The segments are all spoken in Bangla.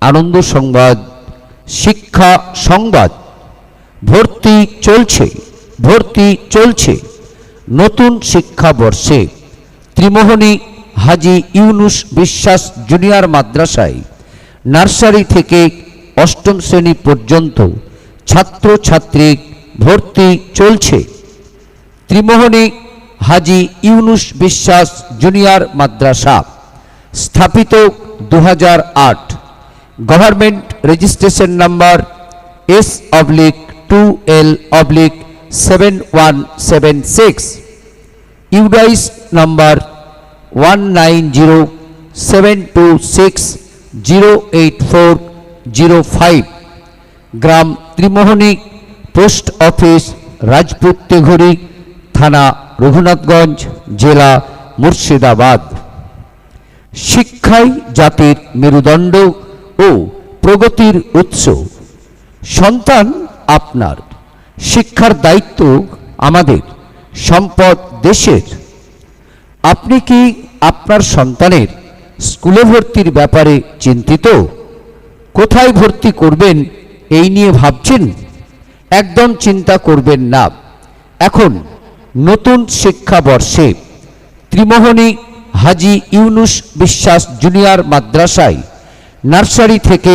আনন্দ সংবাদ শিক্ষা সংবাদ। ভর্তি চলছে নতুন শিক্ষাবর্ষে ত্রিমোহনী হাজী ইউনুস বিশ্বাস জুনিয়র মাদ্রাসায় নার্সারি থেকে অষ্টম শ্রেণী পর্যন্ত ছাত্রছাত্রী ভর্তি চলছে। ত্রিমোহনী হাজী ইউনুস বিশ্বাস জুনিয়র মাদ্রাসা স্থাপিত 2008, government registration number S/2L/7176, UDISE number 190726084005, গ্রাম ত্রিমোহনী, পোস্ট অফিস রাজপুত তেঘরি, থানা রঘুনাথগঞ্জ, জেলা মুর্শিদাবাদ। শিক্ষাই জাতির মেরুদণ্ড ও প্রগতির উৎস। সন্তান আপনার, শিক্ষার দায়িত্ব আমাদের, সম্পদ দেশের। আপনি কি আপনার সন্তানের স্কুলে ভর্তির ব্যাপারে চিন্তিত? কোথায় ভর্তি করবেন এই নিয়ে ভাবছেন? একদম চিন্তা করবেন না। এখন নতুন শিক্ষাবর্ষে ত্রিমোহনী হাজী ইউনুস বিশ্বাস জুনিয়র মাদ্রাসায় নার্সারি থেকে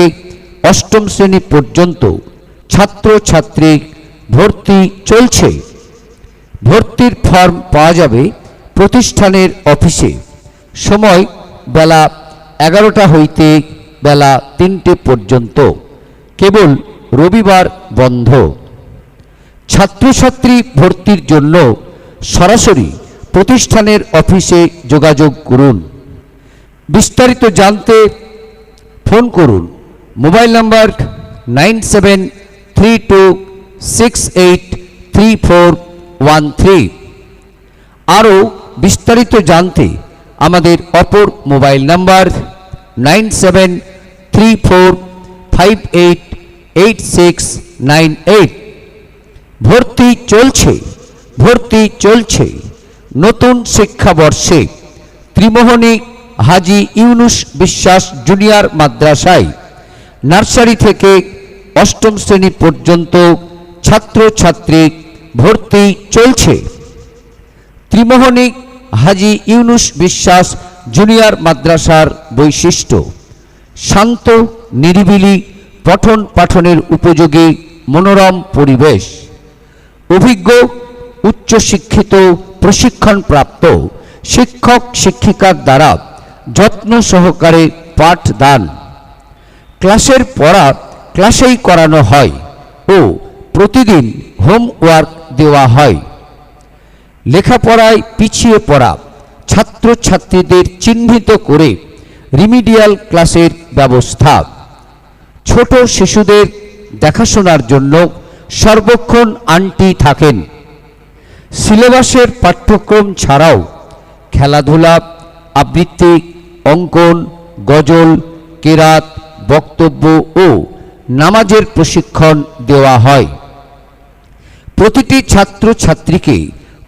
অষ্টম শ্রেণী পর্যন্ত ছাত্রছাত্রী ভর্তি চলছে। ভর্তির ফর্ম পাওয়া যাবে প্রতিষ্ঠানের অফিসে। সময় বেলা 11টা হইতে বেলা 3টে পর্যন্ত, কেবল রবিবার বন্ধ। ছাত্রছাত্রী ভর্তির জন্য সরাসরি প্রতিষ্ঠানের অফিসে যোগাযোগ করুন। বিস্তারিত জানতে ফোন করুন মোবাইল নাম্বার 9732683413। আরও বিস্তারিত জানতে আমাদের অপর মোবাইল নাম্বার 9734588698। ভর্তি চলছে নতুন শিক্ষাবর্ষে ত্রিমোহনী হাজী ইউনুস বিশ্বাস জুনিয়র মাদ্রাসায় নার্সারি থেকে অষ্টম শ্রেণী পর্যন্ত ছাত্রছাত্রী ভর্তি চলছে। ত্রিমোহনী হাজী ইউনুস বিশ্বাস জুনিয়র মাদ্রাসার বৈশিষ্ট্য: শান্ত নিরিবিলি পঠন পাঠনের উপযোগী মনোরম পরিবেশ, অভিজ্ঞ উচ্চশিক্ষিত প্রশিক্ষণপ্রাপ্ত শিক্ষক শিক্ষিকার দ্বারা যত্ন সহকারে পাঠদান, ক্লাসের পড়া ক্লাসেই করানো হয় ও প্রতিদিন হোমওয়ার্ক দেওয়া হয়। লেখাপড়ায় পিছিয়ে পড়া ছাত্রছাত্রীদের চিহ্নিত করে রিমিডিয়াল ক্লাসের ব্যবস্থা। ছোট শিশুদের দেখাশোনার জন্য সর্বক্ষণ আন্টি থাকেন। সিলেবাসের পাঠ্যক্রম ছাড়াও খেলাধুলা, আবৃত্তি, অঙ্কন, গজল, কেরাত, বক্তব্য ও নামাজের প্রশিক্ষণ দেওয়া হয়। প্রতিটি ছাত্রছাত্রীকে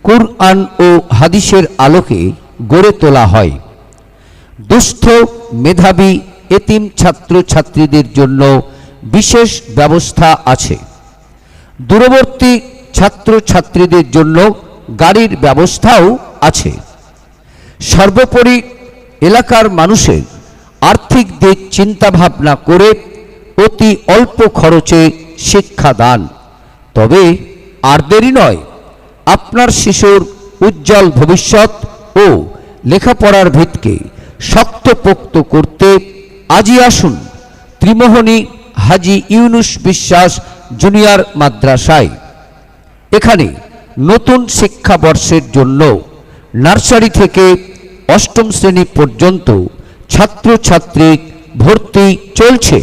কুরআন ও হাদিসের আলোকে গড়ে তোলা হয়। দুস্থ, মেধাবী, এতিম ছাত্রছাত্রীদের জন্য বিশেষ ব্যবস্থা আছে। দূরবর্তী ছাত্রছাত্রীদের জন্য গাড়ির ব্যবস্থাও আছে। সর্বোপরি এলাকার মানুষের আর্থিক দিক চিন্তাভাবনা করে অতি অল্প খরচে শিক্ষাদান। তবে আর দেরি নয়, আপনার শিশুর উজ্জ্বল ভবিষ্যৎ ও লেখাপড়ার ভিতকে শক্তপোক্ত করতে আজই আসুন ত্রিমোহনী হাজী ইউনুস বিশ্বাস জুনিয়র মাদ্রাসায়। এখানে নতুন শিক্ষাবর্ষের জন্য নার্সারি থেকে অষ্টম শ্রেণী পর্যন্ত ছাত্রছাত্রী ভর্তি চলছে।